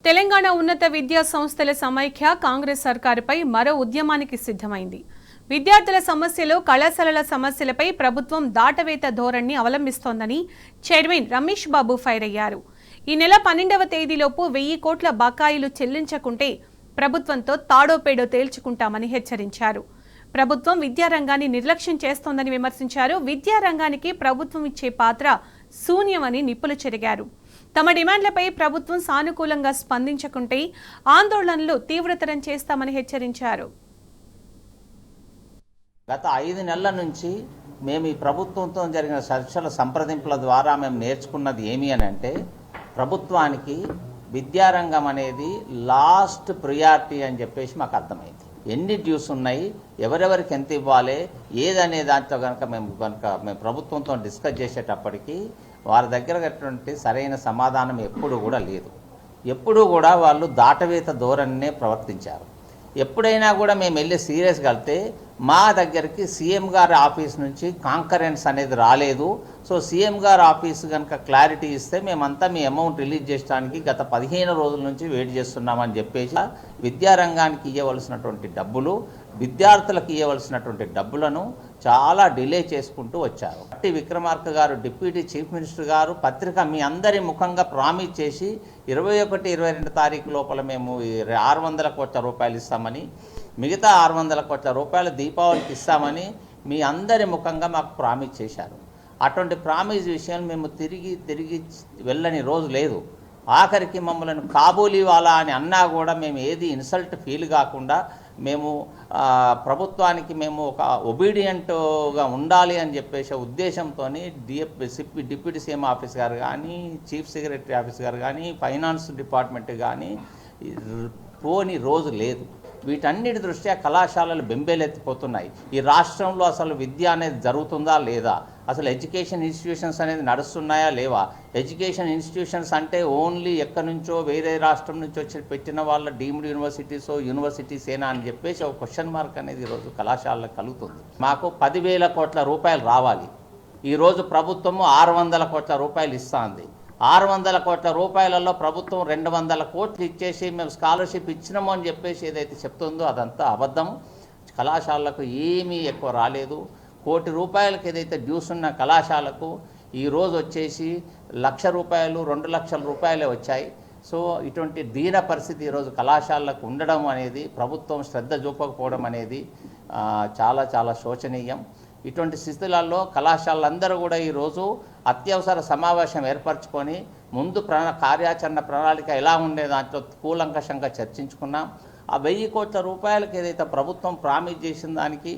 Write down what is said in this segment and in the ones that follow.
తెలంగాణ ఉన్నత విద్యా సంస్థల సమైక్య కాంగ్రెస్ సర్కారుపై మరో ఉద్యమానికి సిద్ధమైంది. విద్యార్థుల సమస్యలు, కళాశాలల సమస్యలపై ప్రభుత్వం దాటవేత ధోరణిని అవలంబిస్తోందని చైర్మన్ రమేష్ బాబు ఫైర్ అయ్యారు. ఈ నెల 12వ తేదీలోపు 1000 కోట్ల బకాయిలు చెల్లించకుంటే ప్రభుత్వంతో తాడోపేడో తేల్చుకుంటామని హెచ్చరించారు. ప్రభుత్వం విద్యారంగాన్ని నిర్లక్ష్యం చేస్తోందని విమర్శించారు. విద్యారంగానికి ప్రభుత్వం ఇచ్చే పాత్ర శూన్యమని నిప్పులు చెరిగారు. తమ డిమాండ్లపై ప్రభుత్వం సానుకూలంగా స్పందించకుంటే ఆందోళనలు తీవ్రతరం చేస్తామని హెచ్చరించారు. గత 5 నెలల నుంచి మేము ఈ ప్రభుత్వంతో జరిగిన చర్చల సంప్రదింపుల ద్వారా మేము నేర్చుకున్నది ఏమి అని అంటే, ప్రభుత్వానికి విద్యారంగం అనేది లాస్ట్ ప్రియారిటీ అని చెప్పేసి మాకు అర్థమైంది. ఎన్ని డ్యూస్ ఉన్నాయి, ఎవరెవరికి ఎంత ఇవ్వాలి, ఏదనే దాంట్లో మేము ప్రభుత్వంతో డిస్కస్ చేసేటప్పటికీ వారి దగ్గర సరైన సమాధానం ఎప్పుడు కూడా లేదు. ఎప్పుడు కూడా వాళ్ళు దాటవేత ధోరణినే ప్రవర్తించారు. ఎప్పుడైనా కూడా మేము వెళ్ళి సీరియస్గా వెళ్తే మా దగ్గరికి సీఎం గారి ఆఫీస్ నుంచి కాంకరెన్స్ అనేది రాలేదు. సో సీఎం గారి ఆఫీస్ కనుక క్లారిటీ ఇస్తే మేమంతా మీ అమౌంట్ రిలీజ్ చేయడానికి గత 15 రోజుల నుంచి వెయిట్ చేస్తున్నామని చెప్పేసి విద్యారంగానికి ఇవ్వవలసినటువంటి డబ్బులు, విద్యార్థులకు ఇవ్వవలసినటువంటి డబ్బులను చాలా డిలే చేసుకుంటూ వచ్చారు. పట్టి విక్రమార్క గారు, డిప్యూటీ చీఫ్ మినిస్టర్ గారు పత్రిక మీ అందరి ముఖంగా ప్రామిస్ చేసి 21, 22 తారీఖు లోపల మేము 600 కోట్ల రూపాయలు ఇస్తామని, మిగతా 600 కోట్ల రూపాయలు దీపావళికి ఇస్తామని మీ అందరి ముఖంగా మాకు ప్రామిస్ చేశారు. అటువంటి ప్రామిస్ విషయం మేము తిరిగి వెళ్ళని రోజు లేదు. ఆఖరికి మమ్మల్ని కాబూలీ వాలా అని అన్నా కూడా మేము ఏది ఇన్సల్ట్ ఫీల్ కాకుండా మేము ప్రభుత్వానికి మేము ఒక ఒబీడియంట్గా ఉండాలి అని చెప్పేసి ఉద్దేశంతో డిప్యూటీ సీఎం ఆఫీస్ గారు కానీ, చీఫ్ సెక్రటరీ ఆఫీస్ గారు కానీ, ఫైనాన్స్ డిపార్ట్మెంట్ కానీ పోని రోజు లేదు. వీటన్నిటి దృష్ట్యా కళాశాలలు బెంబేలెత్తిపోతున్నాయి. ఈ రాష్ట్రంలో అసలు విద్య అనేది జరుగుతుందా లేదా, అసలు ఎడ్యుకేషన్ ఇన్స్టిట్యూషన్స్ అనేది నడుస్తున్నాయా లేవా, ఎడ్యుకేషన్ ఇన్స్టిట్యూషన్స్ అంటే ఓన్లీ ఎక్కడి నుంచో వేరే రాష్ట్రం నుంచి వచ్చి పెట్టిన వాళ్ళ డీమ్డ్ యూనివర్సిటీసేనా అని చెప్పేసి ఒక క్వశ్చన్ మార్క్ అనేది ఈరోజు కళాశాలకు కలుగుతుంది. మాకు 10,000 కోట్ల రూపాయలు రావాలి. ఈరోజు ప్రభుత్వము 600 కోట్ల రూపాయలు ఇస్తుంది. 600 కోట్ల రూపాయలలో ప్రభుత్వం 200 కోట్లు ఇచ్చేసి మేము స్కాలర్షిప్ ఇచ్చినాము అని చెప్పేసి ఏదైతే చెప్తుందో అదంతా అబద్ధం. కళాశాలకు ఏమీ ఎక్కువ రాలేదు. 1 కోటి రూపాయలకి ఏదైతే డ్యూస్ ఉన్న కళాశాలకు ఈరోజు వచ్చేసి 1,00,000 రూపాయలు, 2 లక్షల రూపాయలే వచ్చాయి. సో ఇటువంటి దీన పరిస్థితి ఈరోజు కళాశాలకు ఉండడం అనేది, ప్రభుత్వం శ్రద్ధ చూపకపోవడం అనేది చాలా చాలా శోచనీయం. ఇటువంటి స్థితులలో కళాశాలలందరూ కూడా ఈరోజు అత్యవసర సమావేశం ఏర్పరచుకొని ముందు కార్యాచరణ ప్రణాళిక ఎలా ఉండే దాంట్లో కూలంకషంగా చర్చించుకున్నాం. ఆ 1000 కోట్ల రూపాయలకి ఏదైతే ప్రభుత్వం ప్రామిస్ చేసిన దానికి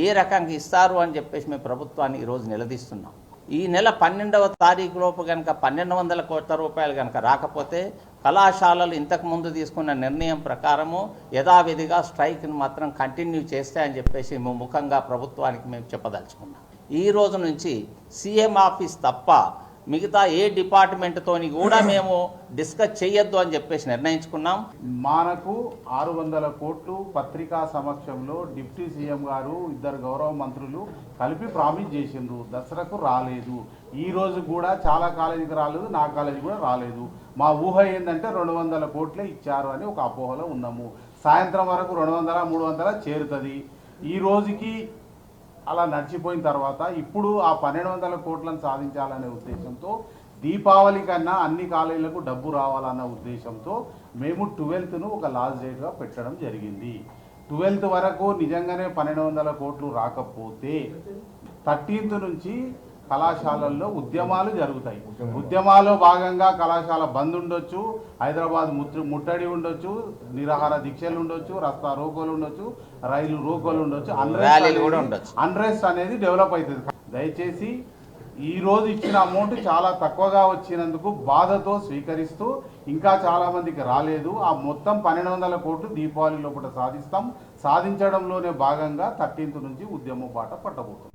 ఏ రకంగా ఇస్తారు అని చెప్పేసి మేము ప్రభుత్వాన్ని ఈరోజు నిలదీస్తున్నాం. ఈ నెల 12వ తారీఖు లోపు కనుక 1,200 కోట్ల రూపాయలు కనుక రాకపోతే కళాశాలలు ఇంతకుముందు తీసుకున్న నిర్ణయం ప్రకారము యథావిధిగా స్ట్రైక్ను మాత్రం కంటిన్యూ చేస్తాయని చెప్పేసి మేము ముఖంగా ప్రభుత్వానికి మేము చెప్పదలుచుకున్నాం. ఈ రోజు నుంచి సీఎం ఆఫీస్ తప్ప మిగతా ఏ డిపార్ట్మెంట్తోని కూడా మేము డిస్కస్ చేయొద్దు అని చెప్పేసి నిర్ణయించుకున్నాం. మనకు 600 కోట్లు పత్రికా సమక్షంలో డిప్యూటీ సీఎం గారు, 2 గౌరవ మంత్రులు కలిపి ప్రామిస్ చేసిండ్రు. దసరాకు రాలేదు. ఈ రోజు కూడా చాలా కాలేజీకి రాలేదు, నా కాలేజీ కూడా రాలేదు. మా ఊహ ఏంటంటే 200 కోట్లే ఇచ్చారు అని ఒక అపోహలో ఉన్నాము. సాయంత్రం వరకు 200, 300 చేరుతుంది. ఈ రోజుకి అలా నడిచిపోయిన తర్వాత ఇప్పుడు ఆ 1,200 కోట్లను సాధించాలనే ఉద్దేశంతో, దీపావళి కన్నా అన్ని కాలేజీలకు డబ్బు రావాలన్న ఉద్దేశంతో మేము 12ను ఒక లాస్ట్ డేట్గా పెట్టడం జరిగింది. 12th వరకు నిజంగానే 1,200 కోట్లు రాకపోతే 13th నుంచి కళాశాలల్లో ఉద్యమాలు జరుగుతాయి. ఉద్యమాల్లో భాగంగా కళాశాల బంద్ ఉండొచ్చు, హైదరాబాద్ ముట్టడి ఉండొచ్చు, నిరాహార దీక్షలు ఉండొచ్చు, రస్తా రోకోలు ఉండొచ్చు, రైలు రోకోలు ఉండొచ్చు, అన్రెస్ట్ అనేది డెవలప్ అవుతుంది. దయచేసి ఈ రోజు ఇచ్చిన అమౌంట్ చాలా తక్కువగా వచ్చినందుకు బాధతో స్వీకరిస్తూ, ఇంకా చాలా మందికి రాలేదు. ఆ మొత్తం 1,200 కోట్లు దీపావళి లోపల సాధించడంలోనే భాగంగా 13th నుంచి ఉద్యమ బాట పట్టబోతుంది.